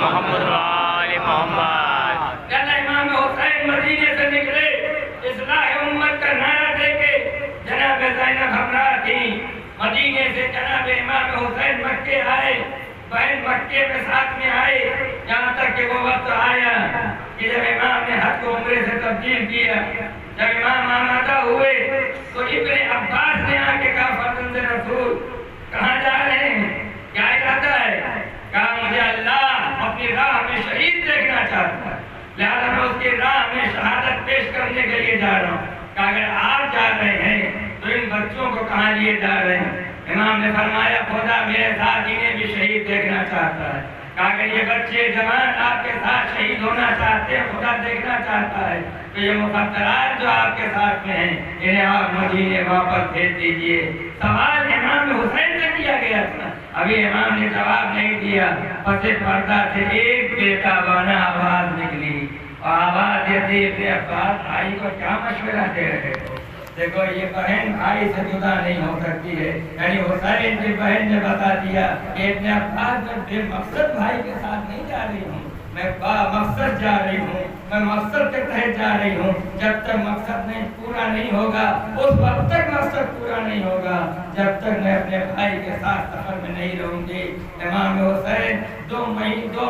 محمد وآل محمد. جب امام حسین مدینے سے نکلے اصلاح امت کا نعرہ دے کے جناب زینب ہمراہ تھی. مدینے سے جناب امام حسین مکے آئے، بہن مکے میں ساتھ میں آئے، یہاں تک کہ وہ وقت آیا کہ جب امام نے حج کو عمرے سے تبدیل کیا. جب امام آمادہ ہوئے تو ابن عباس نے آ کے کہا فرزند رسول کہاں جا رہے ہیں، کیا ارادہ ہے؟ کہا مجھے اللہ اپنی راہ میں شہید دیکھنا چاہتا ہے، لہذا میں اس کی راہ میں شہادت پیش کرنے کے لیے جا رہا ہوں. کہا اگر آپ جا رہے ہیں تو ان بچوں کو کہاں لیے جا رہے ہیں؟ امام نے فرمایا خدا میرے ساتھ انہیں بھی شہید دیکھنا چاہتا ہے. کہا اگر یہ بچے جوان آپ کے ساتھ شہید ہونا چاہتے ہیں، خدا دیکھنا چاہتا ہے تو یہ مقدرات جو آپ کے ساتھ میں ہیں انہیں آپ مدینے واپس بھیج دیجئے. سوال امام حسین سے کیا گیا تھا، ابھی امام نے جواب نہیں دیا. پس پردہ سے ایک بے تابانہ آواز نکلی اور آواز یہ تھی ابن عباس بھائی کو کیا مشورہ دے رہے ہو؟ دیکھو یہ بہن بھائی سے جدا نہیں ہو سکتی ہے. یعنی حسین کی بہن نے بتا دیا کہ ابن عباس میں بے مقصد بھائی کے ساتھ نہیں جا رہی ہوں، میں با مقصد جا رہی ہوں، میں مقصد کے تحت جا رہی ہوں. جب تک مقصد نہیں پورا نہیں ہوگا اس وقت تک مقصد پورا نہیں ہوگا جب تک میں اپنے بھائی کے ساتھ سفر میں نہیں رہوں گی. امام حسین 2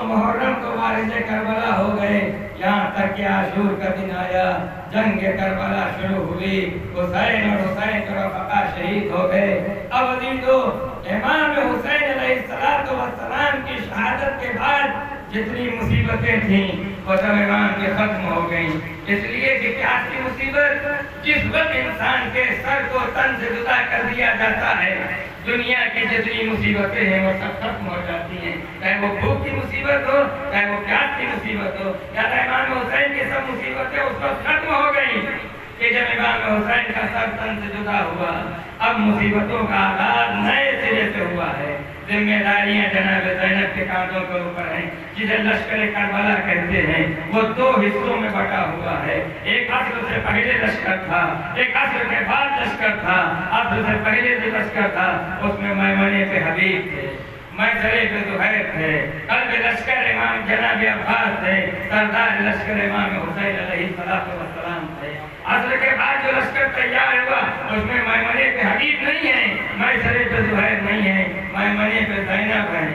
محرم کو وارث کربلا ہو گئے. یہاں تک کہ عاشور کا دن آیا، جنگ کربلا شروع ہوئی، حسین اور حسین کے رفقا شہید ہو گئے. اب عزیزو امام حسین علیہ السلام کی شہادت کے بعد جتنی مصیبتیں تھیں وہ سب امام کے ختم ہو گئیں. اس لیے کہ پیاس کی مصیبت جس وقت انسان کے سر کو تن سے جدا کر دیا جاتا ہے دنیا کی جتنی مصیبتیں ہیں وہ سب ختم ہو جاتی ہیں، چاہے وہ بھوک کی مصیبت ہو چاہے وہ پیاس کی مصیبت ہو. یعنی امام حسین کی سب مصیبتیں اس وقت ختم ہو گئیں کہ جب امام حسین کا سر تن سے جدا ہوا. اب مصیبتوں کا آغاز نئے سرے سے ہوا ہے. ذمہ داریاں جناب زینب کے کاندھوں کے اوپر ہیں، جسے لشکر کربلا کہتے ہیں. وہ 2 حصوں میں بٹا ہوا ہے. ایک عصر سے پہلے لشکر تھا، ایک عصر کے بعد لشکر تھا. عصر سے پہلے جو لشکر تھا اس میں میمنے پہ حبیب تھے، میسرے پہ زہیر تھے، قلب لشکر امام جناب عباس تھے، سردار لشکر امام حسین علیہ السلام تھے. عصر کے بعد جو لشکر تیار ہوا اس میں میمنے پہ حبیب نہیں ہے، میسرے پہ زہیر نہیں ہے، میمنے پہ زینب ہے،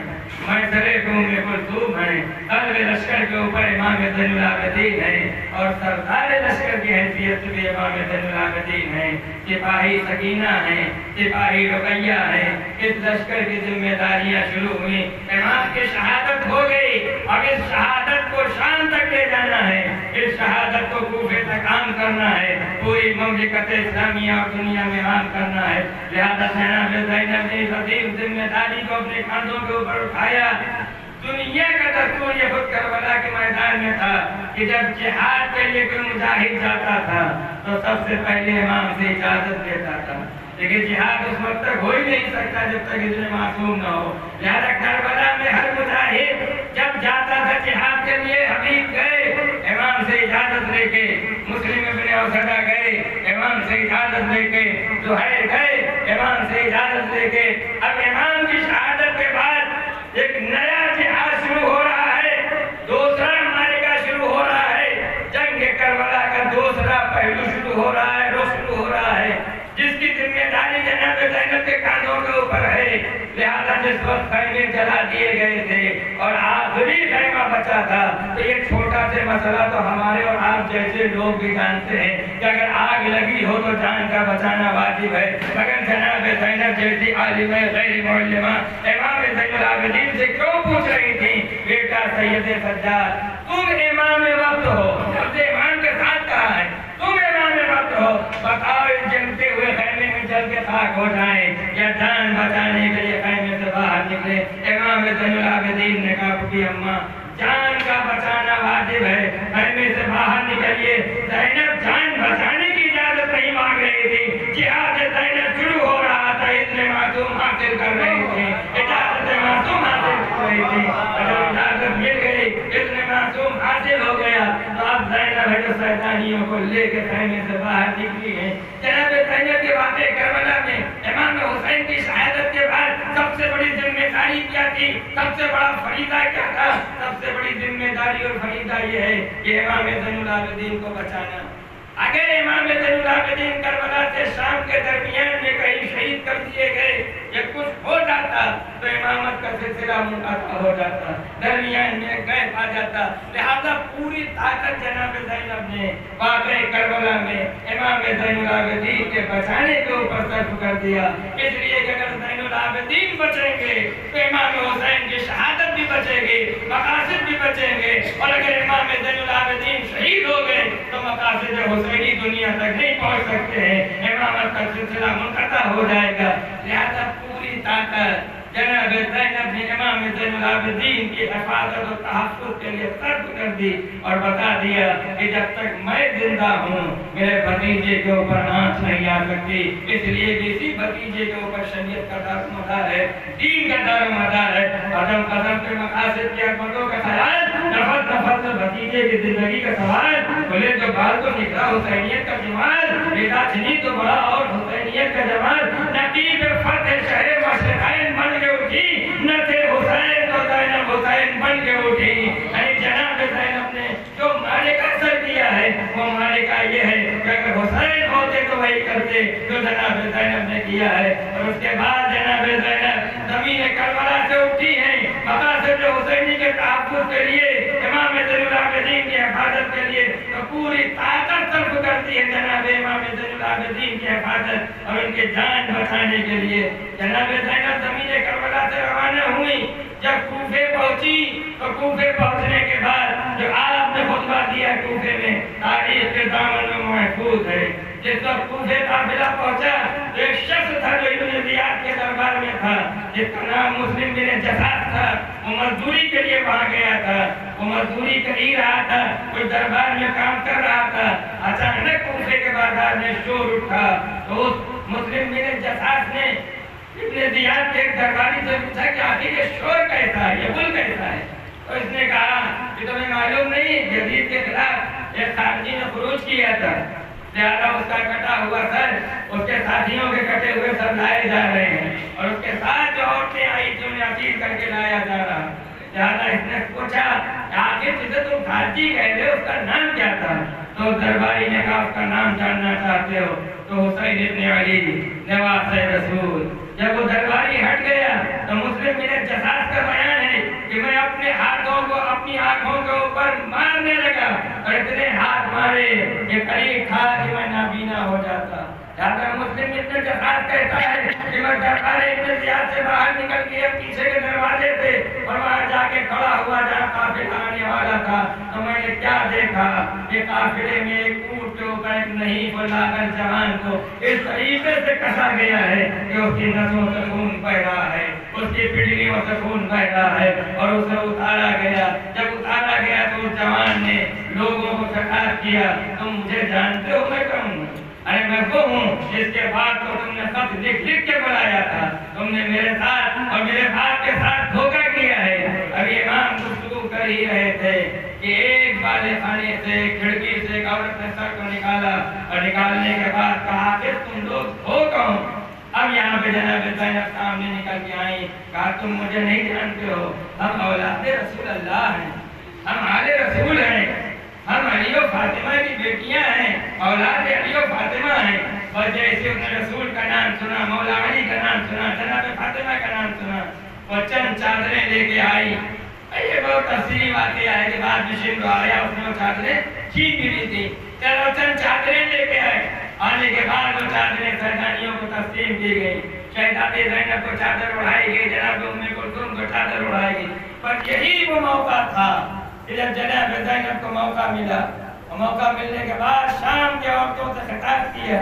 میسرے پہ ام کلثوم ہے. قلب لشکر के ऊपर इमाम ज़ैनुल आबिदीन है और सरदार लश्कर की हैसियत से इमाम ज़ैनुल आबिदीन है। सिपाही सकीना है, सिपाही रुकैया है। इस लश्कर की जिम्मेदारियां शुरू हुई। इमाम की शहादत हो गई। अब इस शहादत को शाम तक ले जाना है, इस शहादत को कूफे तक आम करना है, पूरी ममलिकत इस्लामिया और दुनिया में आम करना है। लिहाजा जनाब ज़ैनब ने अजीम जिम्मेदारी को अपने कांधों के ऊपर उठाया। दुनिया का दस्तूर ये खुद करबला के मैदान में था कि जब जिहाद के लिए कोई मुजाहिद जाता था तो सबसे पहले इमाम से इजाजत लेता था, लेकिन जिहाद उस वक्त तक हो ही नहीं सकता जब तक इतने मासूम न हो। लिहाजा करबला में हर मुजाहिद जब जाता था जिहाद के लिए, हबीब गए इमाम से इजाजत लेके, मुस्लिम इब्न औसदा गए इमाम से इजाजत लेके, ज़ुहैर गए इमाम से इजाजत लेके। अब इमाम की शहादत के बाद एक नया जिहाद शुरू हो रहा है, दूसरा मारिका शुरू हो रहा है, जंग करबला का दूसरा पहलू शुरू हो रहा है, रुख शुरू हो रहा है, जिसकी जिम्मेदारी जनाब ज़ैनब के कांधों के ऊपर है। लिहाजा जिस वक्त खैमे जला दिए गए थे और आखिरी खैमा बचा था, तो ये छोटा से मसला तो हमारे और आप जैसे लोग भी जानते हैं कि अगर आग लगी हो तो जान का बचाना वाजिब है। मगर जनाब ज़ैनब जैसी आलिम गैर मुअल्लिमा इमाम ज़ैनुल आबिदीन से क्यों पूछ रही थी, बेटा सैयद सज्जाद तुम इमाम वक्त हो, सबसे इमाम के साथ कहा है तुम इमाम वक्त हो, बताओ इस जलते हुए खैमे में जल के खाक हो जाए या जान बचाने के लिए खैमे से बाहर निकले। इमाम ज़ैनुल आबिदीन ने कहा कि अम्मा जान का बचाना वाजिब है, खैमे से बाहर निकलिए। ज़ैनब जान बचाने की इजाजत नहीं मांग रही थी, जिहाद ज़ैनब शुरू हो रहा था, इतने मासूम हासिल कर रही थी, इजाजत मासूम हासिल कर रही थी। अगर इजाजत मिल गई, इतने मासूम हासिल हो गया, तो अब ज़ैनब है जो शैतानियों को लेकर खैमे से बाहर निकली है। जनाब ज़ैनब के वाक़े करबला में इमाम हुसैन की शहादत के बाद सबसे बड़ी जिम्मेदारी क्या थी, सबसे बड़ा फरीदा क्या था? सबसे बड़ी जिम्मेदारी और फरीदा ये है कि इमाम ज़ैनुल आबिदीन को बचाना। अगर इमाम ज़ैनुल आबिदीन करबला से शाम के दरमियान में कहीं शहीद कर दिए गए या कुछ हो जाता तो इमामत का सिलसिला मुनक़ता हो जाता, दरमियान में गैप आ जाता। लिहाजा पूरी ताकत जनाब ज़ैनब ने वाक़े करबला में इमाम ज़ैनुल आबिदीन के बचाने के ऊपर सर्फ कर दिया। इसलिए कि अगर ज़ैनुल आबिदीन बचेंगे तो इमाम हुसैन की शहादत भी बचेगी, मकासद भी बचेंगे, और अगर इमाम ज़ैनुल आबिदीन शहीद हो गए तो मकासद हुसैनी दुनिया तक नहीं पहुंच सकते हैं, इमामत का सिलसिला मुनक़ता हो जाएगा। लिहाजा पूरी ताकत जनाब ज़ैनब ने इमाम ज़ैनुल आबिदीन की हिफाजत और तहफ़्फ़ुज़ के लिए सर्फ कर दी और बता दिया कि जब तक मैं जिंदा हूँ मेरे भतीजे के ऊपर आँच नहीं आ सकती, इसलिए कि इसी भतीजे के ऊपर शरीयत का दारोमदार है, दीन का दारोमदार है। कदम कदम पे मकासद की अकमतों का ख्याल, नफर नफर से भतीजे की जिंदगी का सवाल, बोले जो बाल तो निकला हुसैनियत का जमाल, बेटा चनी तो बड़ा और हुसैनियत का जमाल, नकीब फतेह शहर मशरक़ैन बन के उठी, न थे हुसैन तो ज़ैनब हुसैन बन के उठी। यानी जनाब ज़ैनब ने जो मालिका असर किया है वो मालिका ये है कि अगर हुसैन होते तो वही करते जो जनाब ज़ैनब ने किया है। और उसके बाद जनाब ज़ैनब ज़मीन करबला से उठी है, मकासद हुसैनी के तहफ़्फ़ुज़ के लिए, इमाम ज़ैनुल आबिदीन की हिफाजत के लिए, तो पूरी ताकत सर्फ करती है जनाब इमाम ज़ैनुल आबिदीन की हिफाजत और उनकी जान बचाने के लिए। जनाब ज़ैनब ज़मीन करबला से रवाना हुई, जब कूफे पहुंची तो कूफे पहुंचने के बाद जो आपने खुतबा दिया कूफे में, तारीख के दामन में महफूज है। जिस वक्त कूफे काफिला पहुंचा तो एक शख्स था जो इब्न ज़ियाद के दरबार में था, जिसका नाम मुस्लिम बिन जसास था। वो मजदूरी के लिए वहां गया था, वो मजदूरी कर ही रहा था, कोई दरबार में काम कर रहा था। अचानक कूफे के बाजार में शोर उठा तो उस मुस्लिम बिन जसास ने इब्न ज़ियाद के दरबारी से पूछा कि आखिर ये शोर कैसा है, ये गुल कैसा है? तो इसने कहा कि तुम्हें मालूम नहीं यजीद के खिलाफ एक खारजी ने खुरूज किया था, लिहाजा उसका कटा हुआ सर उसके साथियों के कटे हुए सर लाए जा रहे हैं, और उसके साथ जो औरतें आई थी उन्हें असीर करके लाया जा रहा। लिहाजा इसने पूछा आखिर जिसे तुम खारजी कह रहे हो उसका नाम क्या था? तो दरबारी ने कहा उसका नाम जानना चाहते हो तो हुसैन इब्न अली नवासे रसूल। जब वो दरबारी हट गया तो मुस्लिम बिन जसास का बयान है कि मैं अपने हाथों को अपनी आंखों के ऊपर मारने लगा और इतने हाथ मारे कि करीब था कि मैं नाबीना हो जाता। जहाँ मुस्लिम इतने जहाज कहता है कि मैं दरबार इतने जिहाद से बाहर निकल के पीछे के दरवाजे थे और वहाँ जाके खड़ा हुआ जहाँ काफिला आने वाला था, तो मैंने क्या देखा, ये काफिले में एक ऊंट के ऊपर एक नहीं बुलाकर जवान को इस तरीके से कसा गया है कि उसकी नसों से खून बह रहा है, उसकी पिंडलियों से खून बह रहा है और उसे उतारा गया। जब उतारा गया तो उस जवान ने लोगों को शिकायत किया, तुम मुझे जानते हो मैं कौन हूँ? अरे मैं वो हूँ जिसके बाद तो तुमने सब लिख लिख के बुलाया था, तुमने मेरे साथ और मेरे बाप के साथ धोखा किया है। अभी इमाम गुफ्तगू कर ही रहे थे कि एक बाले खाने से खिड़की से एक औरत ने सर को निकाला और निकालने के बाद कहा कि तुम लोग हो कौन? अब यहाँ पे जनाब ज़ैनब सामने निकल के आई, कहा तुम मुझे नहीं जानते हो, हम औलादे रसूल अल्लाह हैं, हम आले रसूल हैं, हम अली और फातिमा की बेटियां हैं, औलाद अली और फातिमा हैं। और जैसे उसने रसूल का नाम सुना, मौला अली का नाम सुना, जनाब फातिमा का नाम सुना, वो चंद चादरें लेके आई। ये बहुत तस्वीरी बातें है कि बाद में शिव आया, उसने वो चादरें छीन भी ली थी। चलो चंद चादरें लेके आए, आने के बाद वो चादरें सरदारियों को तस्लीम की गई। शहजादी ज़ैनब को चादर उड़ाई गई, जनाब उम्मे कुलसूम को चादर उड़ाई गई। पर यही वो मौका था जब जनाब ज़ैनब को मौका मिला, मौका मिलने के बाद शाम के औरतों से खिताब किया।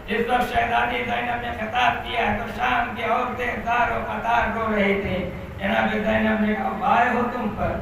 जिस वक्त शहजादी ज़ैनब ने खिताब किया तो शाम की औरतें दारो कतार रो रही थी। जनाब ज़ैनब ने कहा, वाय हो तुम पर,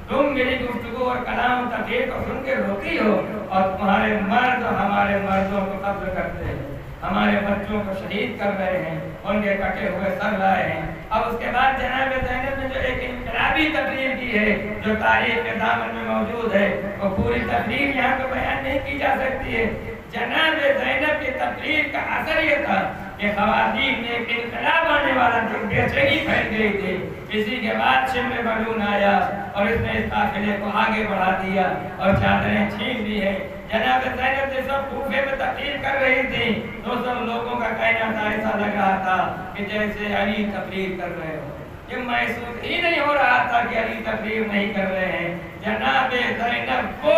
तुम मेरी गुफ्तगू और कलाम तक़रीर को सुन के रोती हो और तुम्हारे मर्द हमारे मर्दों को कब्ज़ करते हैं, हमारे बच्चों को शहीद कर रहे हैं, उनके कटे हुए सर लाए हैं। अब उसके बाद जनाब ज़ैनब ने जो एक इनकलाबी तकरीर की है जो तारीख के दामन में मौजूद है, वो पूरी तकरीर यहाँ पे बयान नहीं की जा सकती है। जनाब ज़ैनब की तकरीर का असर ये था कि ख़वातीन में एक इनकलाब आने वाला था, बेचैनी फैल गई थी। इसी के बाद शिम्र बलून आया और इसने इस काफिले को आगे बढ़ा दिया और चादरें छीन ली है। जनाब ज़ैनब ने सब कूफे में तकरीर कर रही थी तो सब लोगों का कहना था, ऐसा लग रहा था कि जैसे अली तकरीर कर रहे हो। ये महसूस ही नहीं हो रहा था कि अली तकरीर नहीं कर रहे हैं। जनाब ज़ैनब वो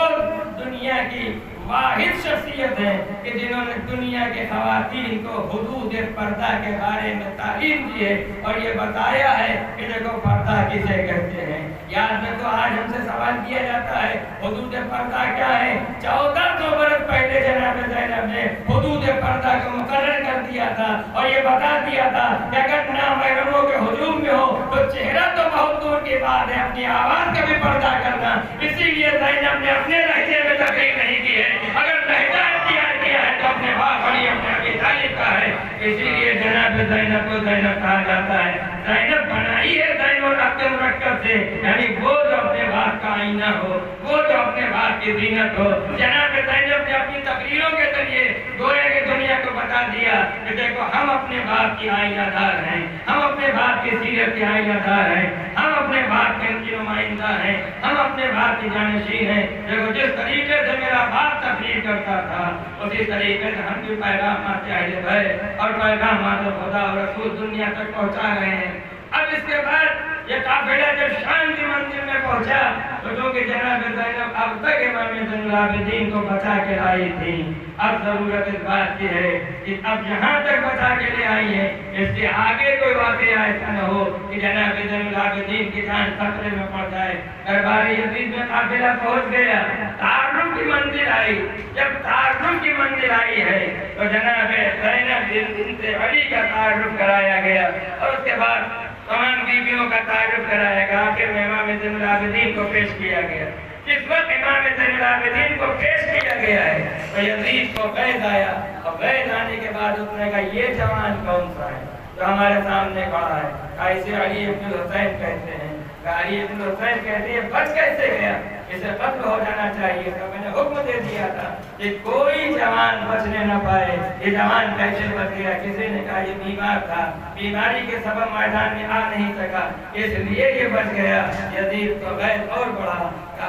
दुनिया की वाहिद शख्सियत है कि जिन्होंने दुनिया के ख़वातीन को हुदूद पर्दा के बारे में तालीम दी है और ये बताया है कि देखो पर्दा किसे कहते हैं। याद रखो, आज हमसे सवाल किया जाता है हुदूद पर्दा क्या है। 1400 बरस पहले जनाब ज़ैनब ने हुदूद पर्दा को मुकर्रर कर दिया था और ये बता दिया था कि अगर नामहरमों के हुजूम में हो तो चेहरा तो बहुत दूर की बात है, अपनी आवाज़ का भी पर्दा करना। इसीलिए ज़ैनब ने अपने लहजे में तकरीर नहीं की है, अगर लहजा इख्तियार किया है तो अपने बाप अली अपने अबी तालिब का है। इसीलिए जनाब ज़ैनब को ज़ैनब कहा जाता है। ज़ैनब बनाई है ज़ैन और अब्द मुरक्कब से, यानी वो जो अपने बाप का आईना हो, वो जो अपने बाप की ज़ीनत हो। जनाब ज़ैनब ने अपनी तकरीरों के जरिए गोया के दुनिया को बता दिया कि देखो हम अपने बाप की आईनादार हैं, हम अपने बाप की सीरत के आईनादार हैं, हम अपने बाप के उनकी नुमाइंदा हैं, हम अपने बाप की जानशीन हैं। देखो जिस तरीके से मेरा बाप तकरीर करता था उसी तरीके से हम भी पैगाम आते आए और पैगाम आते खुदा और रसूल दुनिया तक पहुंचा रहे हैं। अब इसके बाद ये काफिला जब शाम की मंजिल में पहुंचा तो जो कि जनाब ज़ैनब अब तक इमाम ज़ैनुल आबिदीन को बचा के लाई थी, अब जरूरत इस बात की है कि अब यहाँ तक बचा के ले आई है, इसके आगे कोई वाक़या ऐसा न हो कि जनाब ज़ैनुल आबिदीन की जान खतरे में पड़ जाए। दरबार यज़ीद में काफिला पहुंच गया, तारुफ की मंजिल आई। जब तारुफ की मंजिल आई है तो जनाब ज़ैनब बिन्त अली का तारुफ कराया गया और उसके बाद तमाम बीवियों का तारुफ कराया गया। आखिर में इमाम ज़ैनुल आबिदीन को पेश किया गया। जिस वक्त इमाम ज़ैनुल आबिदीन को पेश किया गया है तो यज़ीद को फैज़ आया और फैज़ आने के बाद उसने कहा ये जवान कौन सा है जो हमारे सामने खड़ा है? कहा इसे अली इब्न हुसैन कहते हैं। अली इब्न हुसैन कहते हैं बच कैसे गया, इसे कत्ल हो जाना चाहिए। तो मैंने हुक्म दे दिया था कि कोई जवान बचने न पाए। ये जवान कैसे बच गया? किसी ने कहा ये बीमार था, बीमारी के सबब मैदान में आ नहीं सका इसलिए ये बच गया। यज़ीद तो गैर और बढ़ा,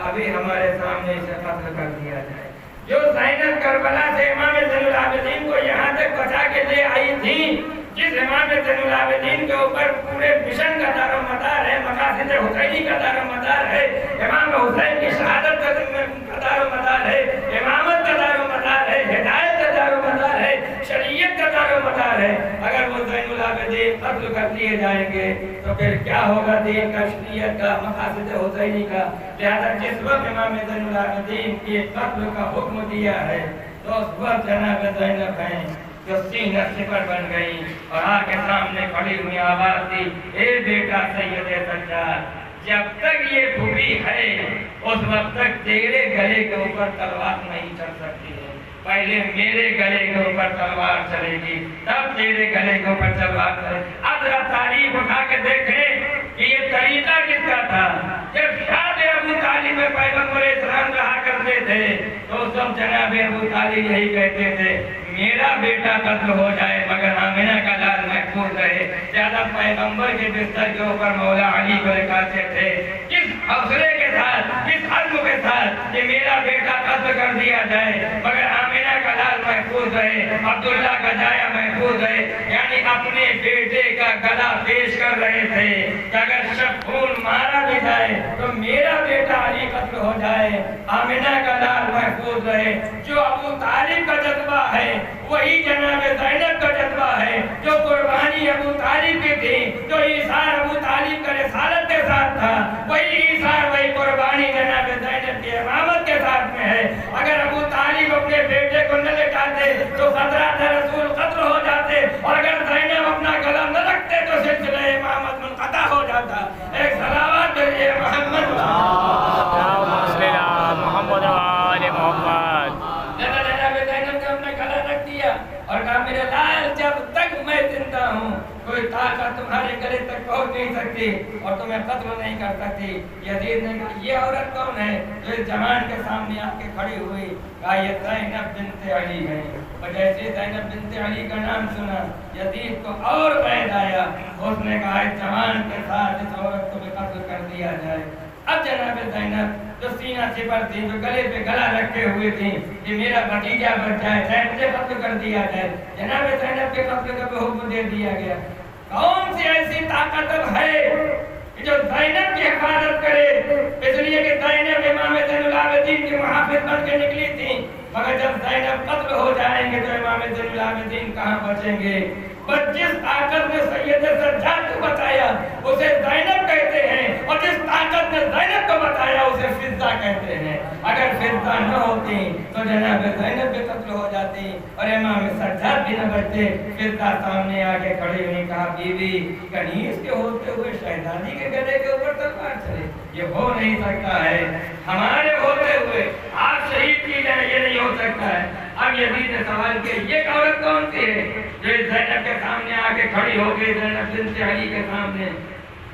अभी हमारे सामने इसे कत्ल कर दिया जाए। जो ज़ैनब करबला से इमाम ज़ैनुल आबिदीन को यहाँ तक बचा के ले आई थी जिस इमाम ज़ैनुल आबिदीन के ऊपर पूरे मिशन का दारोमदार है, मकासिद हुसैनी का दारोमदार है, इमाम हुसैन की शहादत का दारोमदार है, इमामत का दारोमदार है, हिदायत का दारोमदार है, शरीयत का दारोमदार है, अगर वो ज़ैनुल आबिदीन कत्ल कर दिए जाएंगे तो फिर क्या होगा दीन का, शरीयत का, मकासिद हुसैनी का। लिहाजा जिस वक्त इमाम ज़ैनुल आबिदीन के कत्ल का हुक्म दिया है तो उस वक्त जनाब ज़ैनब हैं जो सीना सिपर बन गई और आके सामने खड़ी हुई आवाज दी, ए बेटा सैयद सज्जाद, जब तक ये भूमि है उस वक्त तक तेरे गले के ऊपर तलवार नहीं चल सकती है, पहले मेरे गले के ऊपर तलवार चलेगी, तब तेरे गले के ऊपर तलवार चलेगी। अब जरा तारीख उठा के देखें कि ये तरीका किसका था। जब शाद अबू तालिब में पैगंबर इस्लाम रहा करते थे तो उस वक्त जनाब अबू तालिब यही कहते थे, मेरा बेटा कत्ल हो जाए मगर आमिना का लाल महफूज रहे। ज्यादा पैगंबर के बिस्तर के ऊपर मौला अली को लिखाते थे, किस हौसले के साथ, किस हज़्म के साथ कि मेरा बेटा कत्ल कर दिया जाए मगर आमिना का लाल महफूज रहे, अब्दुल्ला का जाया महफूज रहे। यानी अपने बेटे का गला पेश कर रहे थे कि अगर शफून मारा भी जाए तो मेरा बेटा अली कत्ल हो जाए, आमिना का लाल महफूज रहे। जो अबू तालिब का जज्बा है वही जनाब ज़ैनब का जज्बा है, जो कुर्बानी अबू तालिब की थी, जो ईसार अबू तालिब का रिसालत के साथ था, वही ईसार, वही कुर्बानी जनाब ज़ैनब की इमामत के साथ में है। अगर अबू तालिब अपने बेटे को न लिटाते तो 17 रसूल कत्ल हो जाते और अगर ज़ैनब अपना गला न रखते तो सिलसिला इमामत मुनक़ता हो जाता। एक सलावत भेजिए मोहम्मद और कहा, मेरे लाल जब तक मैं जिंदा हूँ कोई ताकत तुम्हारे गले तक पहुँच नहीं सकती और तुम्हें कत्ल नहीं कर सकती। यजीद ने कहा, ये औरत कौन है जो इस जवान के सामने आके खड़ी हुई? कहा, ये ज़ैनब बिन्ते अली है। और जैसे ज़ैनब बिन्ते अली का नाम सुना यजीद को और बैद आया, उसने कहा इस जवान के साथ इस औरत को भी कत्ल कर दिया जाए। अब जनाब ज़ैनब जो सीना सिपर थी, जो गले पे गला रखे हुए थी कि मेरा भतीजा बच जाए, चाहे मुझे कत्ल कर दिया जाए, जनाब ज़ैनब के कत्ल का हुक्म दे दिया गया। कौन सी ऐसी ताकत है कि जो ज़ैनब की हिफाजत करे? इसलिए कि ज़ैनब इमाम ज़ैनुल आबिदीन की मुहाफिज बन के निकली थी, मगर जब ज़ैनब कत्ल हो जाएंगे तो इमाम ज़ैनुल आबिदीन कहाँ बचेंगे? पर जिस ताकत ने सैयद सज्जाद को बताया उसे ज़ैनब कहते हैं और जिस ताकत ने ज़ैनब को बताया उसे फिज़्ज़ा कहते हैं। अगर फिज़्ज़ा न होती तो जनाब ज़ैनब भी कत्ल हो जाती और इमाम सज्जाद भी न बचते। फिज़्ज़ा सामने आके खड़ी हुई, कहा, बीवी, कनीज़ के होते हुए शहजादी के गले के ऊपर तलवार चले, ये हो नहीं सकता है। हमारे होते हुए आप शहीद की जाए, ये नहीं हो सकता है। अब यजीद ने सवाल किया, ये औरत कौन सी है जो ज़ैनब के सामने आके खड़ी हो गई, ज़ैनब बिन्ते अली के सामने?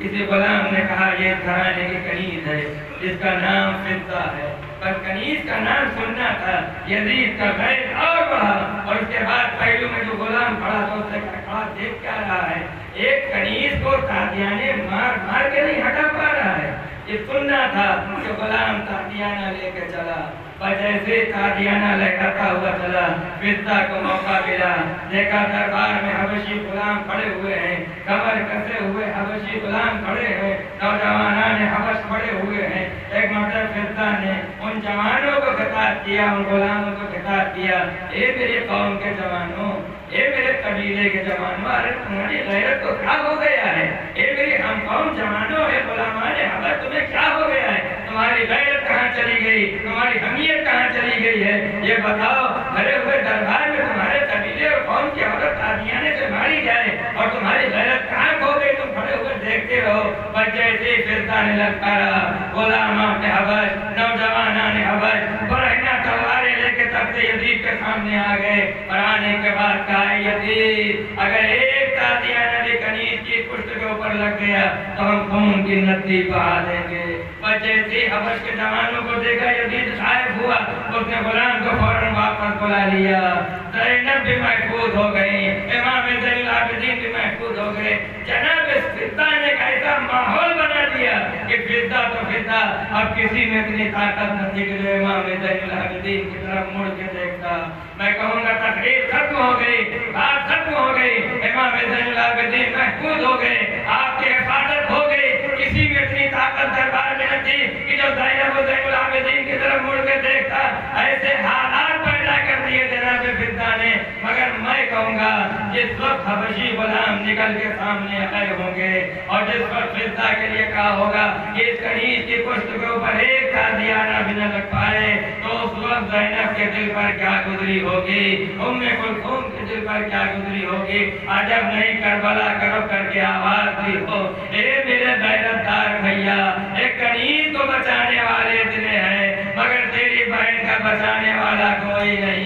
किसी गुलाम ने कहा, ये घराने की कनीज़ है जिसका नाम फिज़्ज़ा है। पर कनीज़ का नाम सुनना था, यजीद का गैर और बढ़ा और उसके बाद पहलू में जो गुलाम खड़ा था उसने कहा, देख क्या रहा है, एक कनीज़ को तादियाने मार मार के नहीं हटा पा रहा है। ये सुनना था कि गुलाम तादियाना लेके चला, पर जैसे तादियाना लहराता हुआ चला, फिज़्ज़ा को मौका मिला, देखा दरबार में हबशी गुलाम खड़े हुए हैं, कमर कसे हुए हबशी गुलाम खड़े हैं, नौजवान हबश खड़े हुए हैं। एक मर्तबा फिज़्ज़ा ने उन जवानों को खिताब किया, उन गुलामों को खिताब किया, ए मेरे कौम के जवानों, ए मेरे कबीले के जवानों, अरे तुम्हारी गैरत तो क्या हो गया है? ए मेरे हम कौम जवानों, ए गुलामाने हबश, तुम्हें क्या हो गया है? तुम्हारी गैरत कहाँ चली गई? तुम्हारी हमीयत कहाँ चली गई है? ये बताओ। भरे हुए दरबार में तुम्हारे कबीले और कौम की औरत तादियाने से मारी जाए और तुम्हारी गैरत कहाँ खो गई? तुम खड़े हुए देखते रहो। पर जैसे फिज़्ज़ा ने ललकारा, गुलामा ने हबश, नौजवाना ने हबश, बरहना तलवारें लेके तब से यजीद के सामने आ गए और आने के बाद कहा, यजीद, अगर एक तादियाना भी कनीज़ की पुष्ट के ऊपर लग गया तो हम खून की नदी बहा देंगे। और जैसे हबश के जवानों को देखा यजीद गायब हुआ, उसने गुलाम को फौरन वापस बुला लिया। ज़ैनब भी महफूज हो गई, इमाम ज़ैनुल आबिदीन भी महफूज हो गए। जनाब फिदा ने एक ऐसा माहौल बना दिया कि फिदा तो फिदा, अब किसी में इतनी ताकत न थी कि जो इमाम ज़ैनुल आबिदीन की तरफ मुड़ के देखता। मैं कहूँगा तकरीर खत्म हो गई, बात खत्म हो गई, इमाम ज़ैनुल आबिदीन महफूज हो गए, आपकी हिफाजत हो गई। किसी में इतनी ताकत दरबार में न थी कि जो ज़ैनुल आबिदीन की तरफ मुड़ के देखता। ऐसे हालात पैदा कर दिए जनाब फिदा ने। मगर मैं कहूँगा जिस वक्त हबशी गुलाम निकल के सामने आए होंगे और जिस वक्त फिदा के लिए कहा होगा कि इस कनीज की पुष्ट के ऊपर एक ताजियाना भी न लग पाए, तो उस वक्त ज़ैनब के दिल पर क्या गुजरी होगी, उम्मे कुलथूम के दिल पर क्या गुजरी होगी। अजब नहीं करबला करो करके आवाज दी हो, ए मेरे गैरतदार भैया, एक कनीज को बचाने वाले इतने हैं मगर तेरी बहन का बचाने वाला कोई नहीं